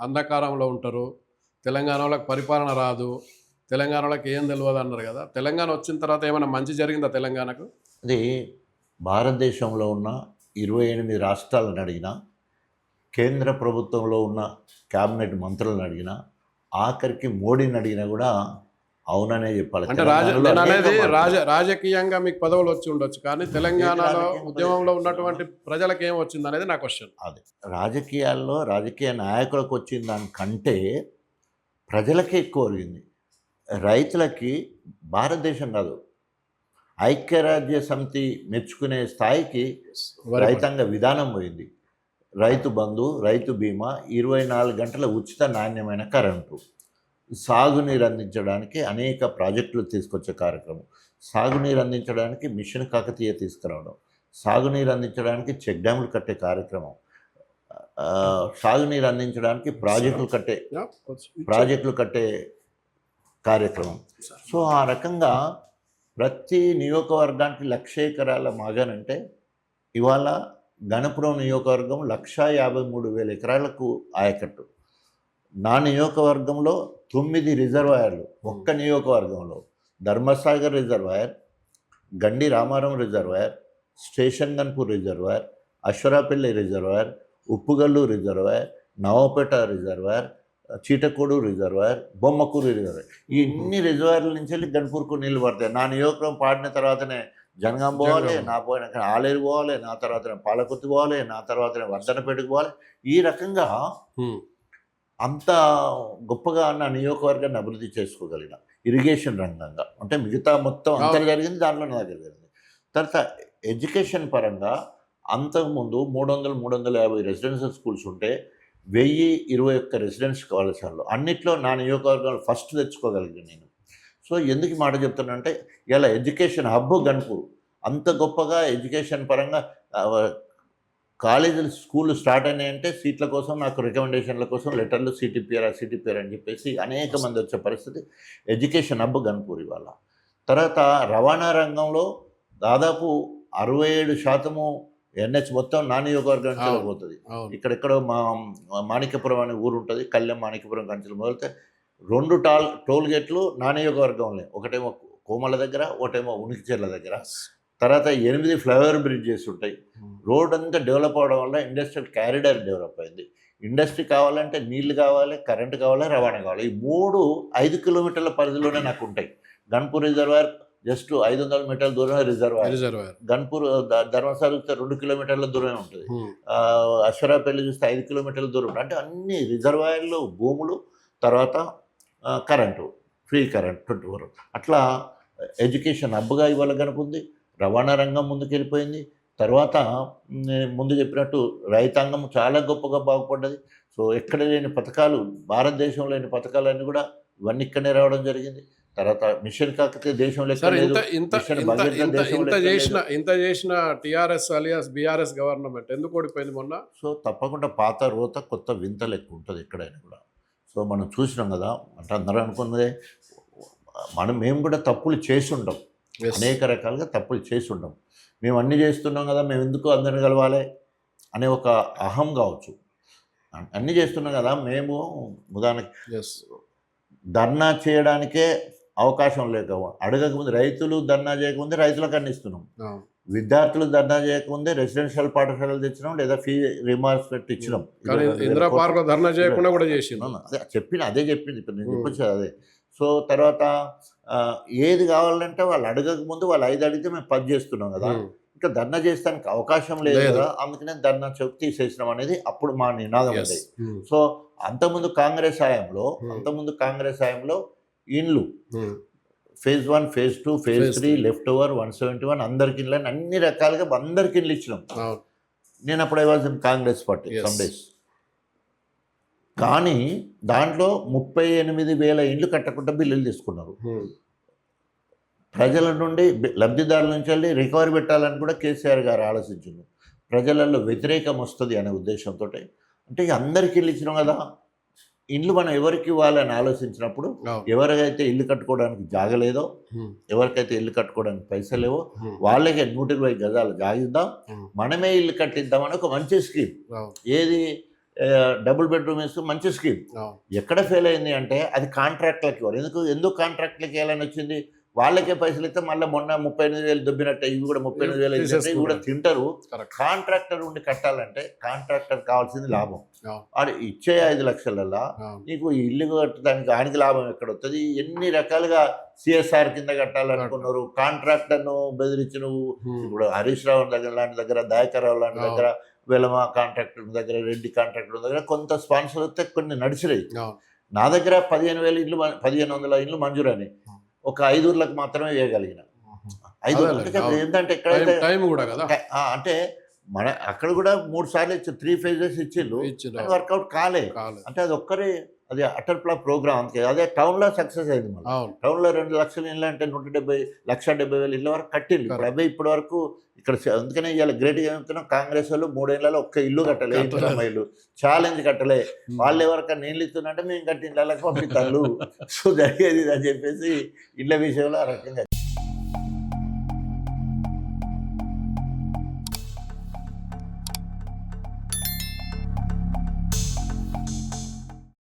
అంధకారంలో ఉంటారు, తెలంగాణలోకి పరిపాలన రాదు, తెలంగాణలోకి ఏం తెలియదు అన్నారు కదా. తెలంగాణ వచ్చిన తర్వాత ఏమైనా మంచి జరిగిందా తెలంగాణకు? అది భారతదేశంలో ఉన్న 28 రాష్ట్రాలను అడిగినా, కేంద్ర ప్రభుత్వంలో ఉన్న క్యాబినెట్ మంత్రులను అడిగినా, ఆఖరికి మోడీని అడిగినా కూడా అవుననే చెప్పాలి. అంటే నేను అనేది రాజకీయంగా మీకు పదవులు వచ్చి ఉండొచ్చు, కానీ తెలంగాణలో ఉద్యమంలో ఉన్నటువంటి ప్రజలకు ఏం వచ్చింది అనేది నా క్వశ్చన్. అది రాజకీయాల్లో రాజకీయ నాయకులకు వచ్చిన దానికంటే ప్రజలకే ఎక్కువ ఒరిగింది. రైతులకి భారతదేశం కాదు, ఐక్యరాజ్య సమితి మెచ్చుకునే స్థాయికి రైతాంగ విధానం పోయింది. రైతు బంధు, రైతు బీమా, 24 గంటల ఉచిత నాణ్యమైన కరెంటు, సాగునీరు అందించడానికి అనేక ప్రాజెక్టులు తీసుకొచ్చే కార్యక్రమం, సాగునీరు అందించడానికి మిషన్ కాకతీయ తీసుకురావడం, సాగునీరు అందించడానికి చెక్ డ్యాములు కట్టే కార్యక్రమం, సాగునీరు అందించడానికి ప్రాజెక్టులు కట్టే కార్యక్రమం. సో ఆ రకంగా ప్రతి నియోజకవర్గానికి 1,00,000 ఎకరాల మాగానంటే ఇవాళ గణపురం నియోజకవర్గం 1,53,000 ఎకరాలకు ఆయకట్టు. నా నియోజకవర్గంలో 9 రిజర్వాయర్లు ఒక్క నియోజకవర్గంలో: Dharmasagar reservoir, Gandi Ramaram reservoir, station Ghanpur reservoir, Ashwarapalli reservoir, Uppugallu reservoir, Navapeta reservoir, Cheetakodu reservoir, Bommakuru reservoir. ఈ ఇన్ని రిజర్వాయర్ల నుంచి వెళ్ళి గన్పూర్కు నీళ్ళు పడతాయి. నా నియోజకవర్గం పాడిన తర్వాతనే జనగాం పోవాలి, నా పోయిన ఆలేరు పోవాలి, నా తర్వాతనే పాలకుర్తి పోవాలి, నా తర్వాతనే వర్ధనపేటకు పోవాలి. ఈ రకంగా అంత గొప్పగా నా నియోజకవర్గాన్ని అభివృద్ధి చేసుకోగలిగిన ఇరిగేషన్ రంగంగా. అంటే మిగతా మొత్తం అంతా జరిగింది, దాంట్లో నా దగ్గర జరిగింది. తర్వాత ఎడ్యుకేషన్ పరంగా అంతకుముందు 300-350 రెసిడెన్షియల్ స్కూల్స్ ఉంటే 1,021 రెసిడెన్షియల్ కళాశాలలు. అన్నిట్లో నా నియోజకవర్గాలు ఫస్ట్ తెచ్చుకోగలిగాను నేను. సో ఎందుకు మాట చెప్తానంటే, ఇలా ఎడ్యుకేషన్ హబ్ గన్పూర్ అంత గొప్పగా ఎడ్యుకేషన్ పరంగా కాలేజీలు స్కూళ్ళు స్టార్ట్ అయినాయంటే సీట్ల కోసం, నాకు రికమెండేషన్ల కోసం లెటర్లు, సిటిపిఆర్ అని చెప్పేసి అనేక మంది వచ్చే పరిస్థితి. ఎడ్యుకేషన్ హబ్ గన్పూర్ ఇవాళ. తర్వాత రవాణా రంగంలో దాదాపు 67% NH మొత్తం నా నియోజకవర్గం నుంచి పోతుంది. ఇక్కడెక్కడో మాణిక్యపురం అనే ఊరు ఉంటుంది, కళ్యాణ్ మాణిక్యపురం కంచెలు మొదలైతే 2 టోల్ గేట్లు నా నియోజకవర్గంలో, ఒకటేమో కోమల దగ్గర, ఒకటేమో ఉనికిచెర్ల దగ్గర. తర్వాత 8 ఫ్లైఓవర్ బ్రిడ్జెస్ ఉంటాయి. రోడ్ అంతా డెవలప్ అవడం వల్ల ఇండస్ట్రియల్ క్యారిడార్ డెవలప్ అయింది. ఇండస్ట్రీ కావాలంటే నీళ్లు కావాలి, కరెంటు కావాలి, రవాణా కావాలి. ఈ 3 5 కిలోమీటర్ల పరిధిలోనే నాకు ఉంటాయి. గన్పూర్ రిజర్వాయర్ జస్ట్ 500 మీటర్ల దూరమే రిజర్వాయర్. గన్పూర్ ధర్మసాగర్ చూస్తే 2 కిలోమీటర్ల దూరమే ఉంటుంది. అశ్వరాపల్లి చూస్తే 5 కిలోమీటర్ల దూరం ఉంటుంది. అంటే అన్ని రిజర్వాయర్లు, భూములు, తర్వాత కరెంటు, ఫ్రీ కరెంట్ 24. అట్లా ఎడ్యుకేషన్ హబ్గా ఇవాళ కనుకుంది. రవాణా రంగం ముందుకు వెళ్ళిపోయింది. తర్వాత ముందు చెప్పినట్టు రైతాంగం చాలా గొప్పగా బాగుపడ్డది. సో ఎక్కడ లేని పథకాలు, భారతదేశంలో లేని పథకాలన్నీ కూడా ఇవన్నీ ఇక్కడనే రావడం జరిగింది. తర్వాత మిషన్ కాకతీయ దేశంలో ఇంత చేసిన టీఆర్ఎస్ అలియాస్ బీఆర్ఎస్ గవర్నమెంట్ ఎందుకు ఓడిపోయింది మొన్న? సో తప్పకుండా పాత రోత కొత్త వింతలు ఎక్కువ ఉంటుంది ఎక్కడైనా కూడా. సో మనం చూసినాం కదా, అంటే అందరూ అనుకున్నదే, మేము కూడా తప్పులు చేసి ఉంటాం, అనేక రకాలుగా తప్పులు చేసి ఉంటాం. మేము అన్నీ చేస్తున్నాం కదా, మేము ఎందుకు అందరిని కలవాలి అనే ఒక అహం కావచ్చు. అన్నీ చేస్తున్నాం కదా, మేము ఉదాహరణకి ధర్నా చేయడానికే అవకాశం లేక అడగకముందు, రైతులు ధర్నా చేయకముందే రైతులకు అందిస్తున్నాం, విద్యార్థులు ధర్నా చేయకముందే రెసిడెన్షియల్ పాఠశాలలు తెచ్చినాం, లేదా ఫీ రిమార్స్మెంట్ ఇచ్చినాం. ధర్నా చేయకుండా కూడా చేసినాం. అదే చెప్పింది ఇప్పుడు నేను చెప్పొచ్చేది అదే. సో తర్వాత ఏది కావాలంటే వాళ్ళు అడగకముందు వాళ్ళు 5 అడిగితే మేము 10 చేస్తున్నాం కదా, ఇంకా ధర్నా చేస్తానికి అవకాశం లేదు కదా, అందుకనే ధర్నా చౌక్ తీసేసినాం అనేది అప్పుడు మా నినాదం ఉంది. సో అంతకుముందు కాంగ్రెస్ హయాంలో ఇండ్లు phase 1, phase 2, phase 3, left over 171 అందరికి ఇళ్ళని అన్ని రకాలుగా అందరికి ఇల్లు ఇచ్చినాం. నేను అప్పుడు I was in Congress party some days. కానీ దాంట్లో 38,000 ఇండ్లు కట్టకుండా బిల్లులు తీసుకున్నారు. ప్రజల నుండి, లబ్ధిదారుల నుంచి వెళ్ళి రికవరీ పెట్టాలని కూడా కేసీఆర్ గారు ఆలోచించారు. ప్రజలలో వ్యతిరేకం వస్తుంది అనే ఉద్దేశంతో, అంటే అందరికి ఇల్లు ఇచ్చినాం కదా, ఇండ్లు మనం ఎవరికి ఇవ్వాలని ఆలోచించినప్పుడు, ఎవరికైతే ఇల్లు కట్టుకోవడానికి జాగలేదో, ఎవరికైతే ఇల్లు కట్టుకోవడానికి పైసలు లేవో వాళ్ళకే 120 గజాలు జాగిద్దాం, మనమే ఇల్లు కట్టిద్దామని ఒక మంచి స్కీమ్. ఏది డబుల్ బెడ్రూమ్ ఇస్తూ మంచి స్కీమ్. అవును. ఎక్కడ ఫెయిల్ అయింది అంటే అది కాంట్రాక్ట్లకి ఇవ్వరు. ఎందుకు కాంట్రాక్ట్లకి ఇవ్వాలని వచ్చింది? వాళ్ళకే పైసలు ఇస్తే మళ్ళీ మొన్న 38,000 దొబ్బినట్టే ఇవి కూడా 38,000 ఇవి కూడా తింటారు. కరెక్ట్. కాంట్రాక్టర్ ఉండి కట్టాలంటే కాంట్రాక్టర్ కావాల్సింది లాభం. అవును. వాడు ఇచ్చే 5 లక్షలల్లా అవును. నీకు ఈ ఇల్లు కట్టడానికి ఆయనకి లాభం ఎక్కడ వస్తుంది? ఎన్ని రకాలుగా సిఎస్ఆర్ కింద కట్టాలనుకున్నారు. కాంట్రాక్టర్ను బెదిరించి నువ్వు ఇప్పుడు హరీష్ రావు దగ్గర లాంటి దగ్గర, దయాకర్ రావు లాంటి దగ్గర, వెలమ కాంట్రాక్టర్ దగ్గర, రెడ్డి కాంట్రాక్టర్ దగ్గర కొంత స్పాన్సర్ వస్తే కొన్ని నడిచినాయి. అవును. నా దగ్గర 15,000 ఇల్లు 1,500 ఇల్లు మంజూరని ఒక 5 ఊర్లకు మాత్రమే వేయగలిగిన. 5 ఏంటంటే ఎక్కడైతే టైం కూడా కదా, అంటే అక్కడ కూడా 3 సార్లు ఇచ్చి 3 phases ఇచ్చిళ్ళు, వర్కౌట్ కాలే. అంటే అది ఒక్కరే, అది అటల్ ఫ్లాప్ ప్రోగ్రామ్. అంతే. అదే టౌన్లో సక్సెస్ అయింది. మన టౌన్లో 2 లక్షల ఇళ్ళు అంటే 170,000 ఇళ్ళ వరకు కట్టింది. ఇప్పుడు అవే ఇప్పటి వరకు ఇక్కడ. అందుకనే ఇవాళ గ్రేట్గా చెప్తున్నాం, కాంగ్రెస్ వాళ్ళు 3 ఏళ్లలో ఒక్క ఇల్లు కట్టలే. ఇల్లు ఛాలెంజ్ కట్టలే. వాళ్ళు ఎవరికైనా నీళ్ళు ఇస్తున్నట్టే మేము కట్టి ఇళ్ళకి పంపిస్తాను. సో జరిగేది అని చెప్పేసి ఇళ్ళ విషయంలో ఆ రకంగా